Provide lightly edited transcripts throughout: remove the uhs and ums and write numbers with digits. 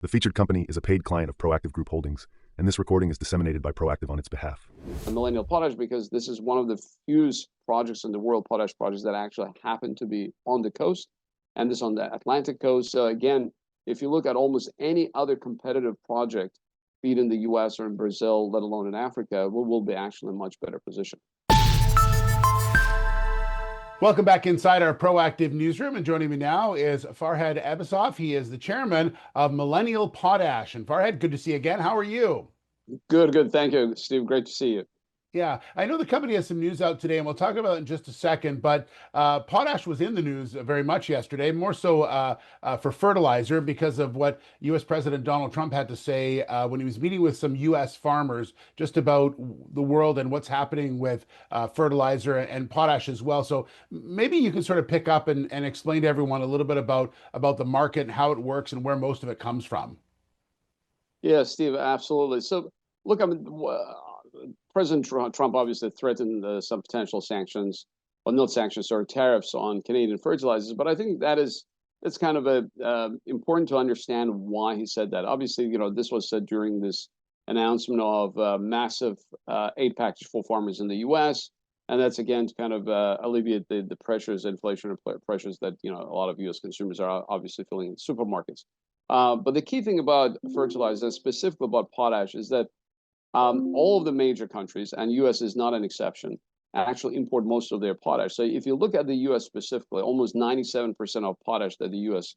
The featured company is a paid client of Proactive Group Holdings, and this recording is disseminated by Proactive on its behalf. Millennial Potash, because this is one of the few projects in the world, potash projects, that actually happen to be on the coast, and this on the Atlantic coast. So again, if you look at almost any other competitive project, be it in the US or in Brazil, let alone in Africa, we will be actually in a much better position. Welcome back inside our Proactive newsroom, and joining me now is Farhad Abasov. He is the chairman of Millennial Potash. And Farhad, good to see you again. How are you? Good. Thank you, Steve. Great to see you. Yeah, I know the company has some news out today, and we'll talk about it in just a second. But potash was in the news very much yesterday, more so for fertilizer because of what U.S. President Donald Trump had to say when he was meeting with some U.S. farmers just about the world and what's happening with fertilizer and potash as well. So maybe you can sort of pick up and explain to everyone a little bit about the market and how it works and where most of it comes from. Yeah, Steve, absolutely. So look, I mean, President Trump obviously threatened some potential sanctions, or not sanctions, or tariffs on Canadian fertilizers. But I think it's kind of important to understand why he said that. Obviously, this was said during this announcement of massive aid package for farmers in the U.S., and that's again to kind of alleviate the pressures, inflation pressures that a lot of U.S. consumers are obviously feeling in supermarkets. But the key thing about fertilizers, specifically about potash, is that all of the major countries, and U.S. is not an exception, actually import most of their potash. So if you look at the U.S. specifically, almost 97% of potash that the U.S.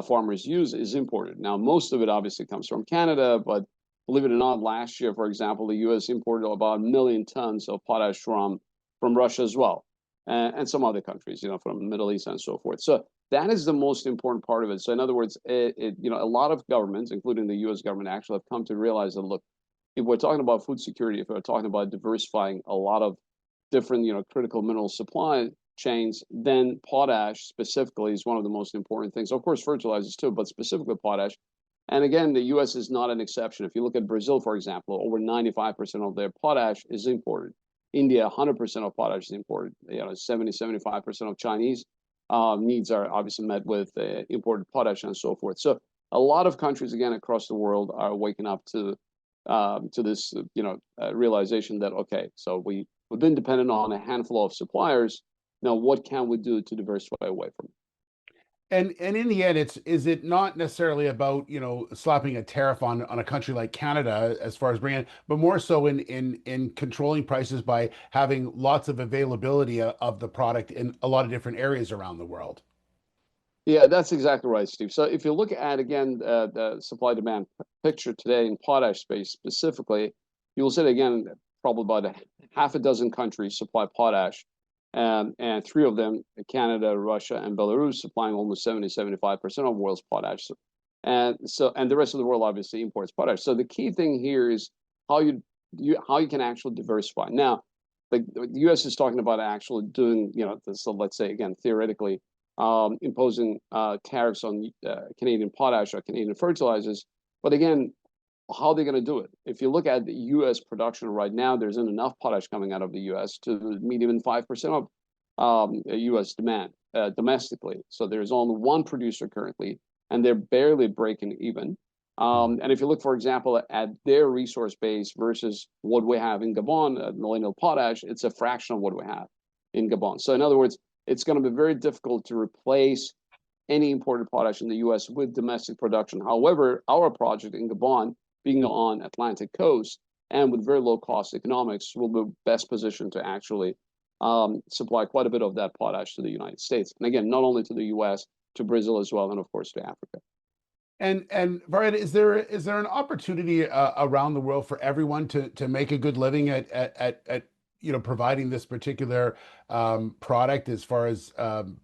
Farmers use is imported. Now, most of it obviously comes from Canada, but believe it or not, last year, for example, the U.S. imported about 1 million tons of potash from Russia as well, and some other countries, from the Middle East and so forth. So that is the most important part of it. So in other words, a lot of governments, including the U.S. government, actually have come to realize that, look, if we're talking about food security, if we're talking about diversifying a lot of different, critical mineral supply chains, then potash specifically is one of the most important things. Of course, fertilizers too, but specifically potash. And again, the U.S. is not an exception. If you look at Brazil, for example, over 95% of their potash is imported. India, 100% of potash is imported. 75% of Chinese needs are obviously met with imported potash and so forth. So a lot of countries, again, across the world are waking up to this, realization that, okay, so we've been dependent on a handful of suppliers. Now, what can we do to diversify away from it? And in the end, is it not necessarily about slapping a tariff on a country like Canada as far as bringing, but more so in controlling prices by having lots of availability of the product in a lot of different areas around the world? Yeah, that's exactly right, Steve. So if you look at, again, the supply-demand picture today in potash space specifically, you will see, again, probably about half a dozen countries supply potash, and three of them, Canada, Russia, and Belarus, supplying almost 75% of the world's potash. And the rest of the world obviously imports potash. So the key thing here is how you can actually diversify. Now, the U.S. is talking about actually doing, so let's say, again, theoretically, imposing tariffs on Canadian potash or Canadian fertilizers. But again, how are they going to do it? If you look at the U.S. production right now, there isn't enough potash coming out of the U.S. to meet even 5% of U.S. demand domestically. So there's only one producer currently, and they're barely breaking even. And if you look, for example, at their resource base versus what we have in Gabon, Millennial Potash, it's a fraction of what we have in Gabon. So in other words, it's going to be very difficult to replace any imported potash in the U.S. with domestic production. However, our project in Gabon, being on Atlantic coast and with very low cost economics, will be best positioned to actually supply quite a bit of that potash to the United States. And again, not only to the U.S., to Brazil as well, and of course to Africa. And Farhad, is there an opportunity around the world for everyone to make a good living at providing this particular product as far as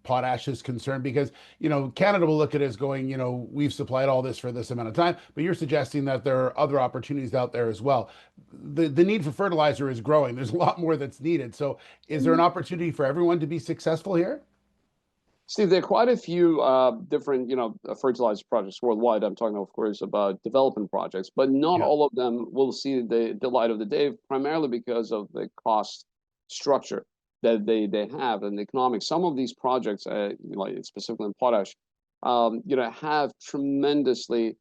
potash is concerned? Because Canada will look at it as going, we've supplied all this for this amount of time, but you're suggesting that there are other opportunities out there as well. The need for fertilizer is growing. There's a lot more that's needed. So is there an opportunity for everyone to be successful here? Steve, there are quite a few different, fertilizer projects worldwide. I'm talking, of course, about development projects, but not all of them will see the light of the day, primarily because of the cost structure that they have and the economics. Some of these projects, like specifically in potash, have tremendously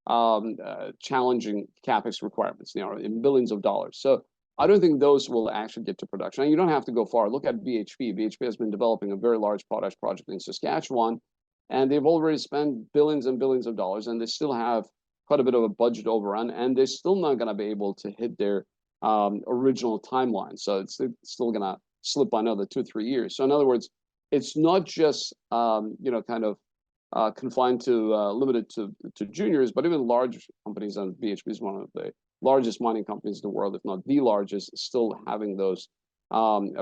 challenging capex requirements, in billions of dollars. So I don't think those will actually get to production. And you don't have to go far. Look at BHP. BHP has been developing a very large potash project in Saskatchewan, and they've already spent billions and billions of dollars, and they still have quite a bit of a budget overrun, and they're still not going to be able to hit their original timeline. So it's still going to slip by another 2-3 years. So in other words, it's not just kind of confined to limited to juniors, but even large companies. And BHP is one of the largest mining companies in the world, if not the largest, still having those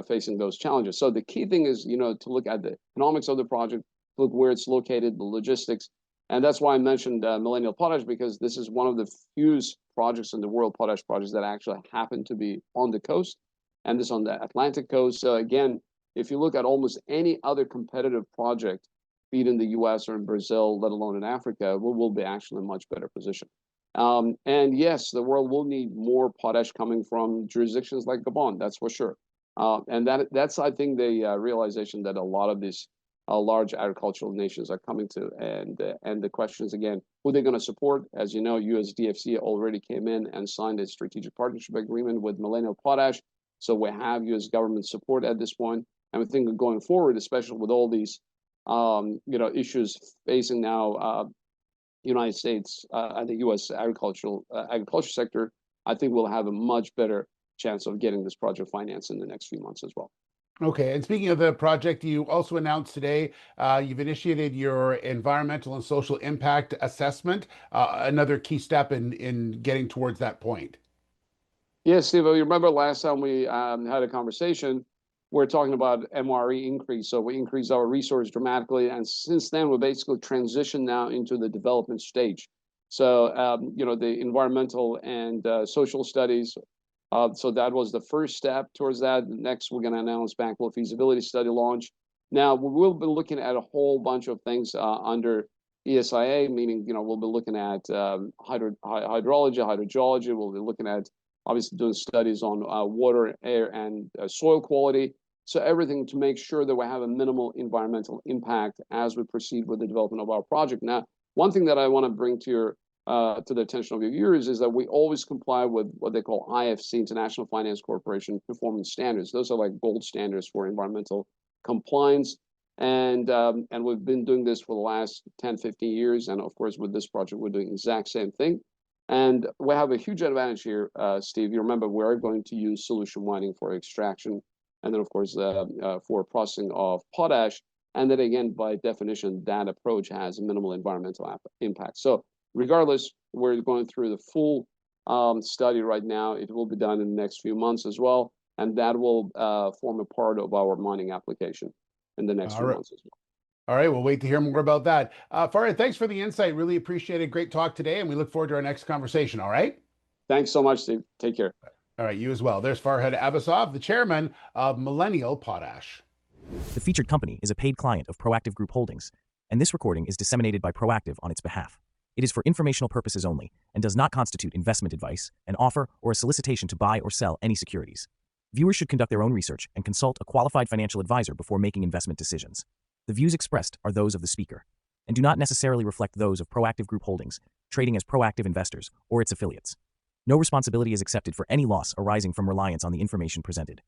facing those challenges. So the key thing is to look at the economics of the project, look where it's located, the logistics, and that's why I mentioned Millennial Potash, because this is one of the few projects in the world, potash projects, that actually happen to be on the coast, and this on the Atlantic coast. So again, if you look at almost any other competitive project, be it in the US or in Brazil, let alone in Africa, we will be actually in a much better position. And yes, the world will need more potash coming from jurisdictions like Gabon, that's for sure. And that's, I think, the realization that a lot of these large agricultural nations are coming to. And the question is, again, who they're going to support. As you know, USDFC already came in and signed a strategic partnership agreement with Millennial Potash. So we have US government support at this point. And we think going forward, especially with all these issues facing now United States and the U.S. agriculture sector, I think we'll have a much better chance of getting this project financed in the next few months as well. Okay, and speaking of the project, you also announced today you've initiated your environmental and social impact assessment, another key step in getting towards that point. Yes, Steve, you remember last time we had a conversation, we're talking about MRE increase. So we increased our resource dramatically. And since then, we basically transitioned now into the development stage. So, the environmental and social studies. So that was the first step towards that. Next, we're going to announce bankable feasibility study launch. Now, we will be looking at a whole bunch of things under ESIA, meaning, we'll be looking at hydrology, hydrogeology. We'll be looking at obviously doing studies on water, air, and soil quality. So everything to make sure that we have a minimal environmental impact as we proceed with the development of our project. Now, one thing that I want to bring to the attention of your viewers is that we always comply with what they call IFC, International Finance Corporation performance standards. Those are like gold standards for environmental compliance. And we've been doing this for the last 10, 15 years. And of course, with this project, we're doing the exact same thing. And we have a huge advantage here, Steve. You remember, we're going to use solution mining for extraction, and then, of course, for processing of potash. And then again, by definition, that approach has minimal environmental impact. So regardless, we're going through the full study right now. It will be done in the next few months as well. And that will form a part of our mining application in the next few months as well. All right, we'll wait to hear more about that. Farhad, thanks for the insight. Really appreciate it. Great talk today, and we look forward to our next conversation. All right? Thanks so much, Steve. Take care. All right, you as well. There's Farhad Abasov, the chairman of Millennial Potash. The featured company is a paid client of Proactive Group Holdings, and this recording is disseminated by Proactive on its behalf. It is for informational purposes only and does not constitute investment advice, an offer, or a solicitation to buy or sell any securities. Viewers should conduct their own research and consult a qualified financial advisor before making investment decisions. The views expressed are those of the speaker and do not necessarily reflect those of Proactive Group Holdings, trading as proactiveinvestors or its affiliates. No responsibility is accepted for any loss arising from reliance on the information presented.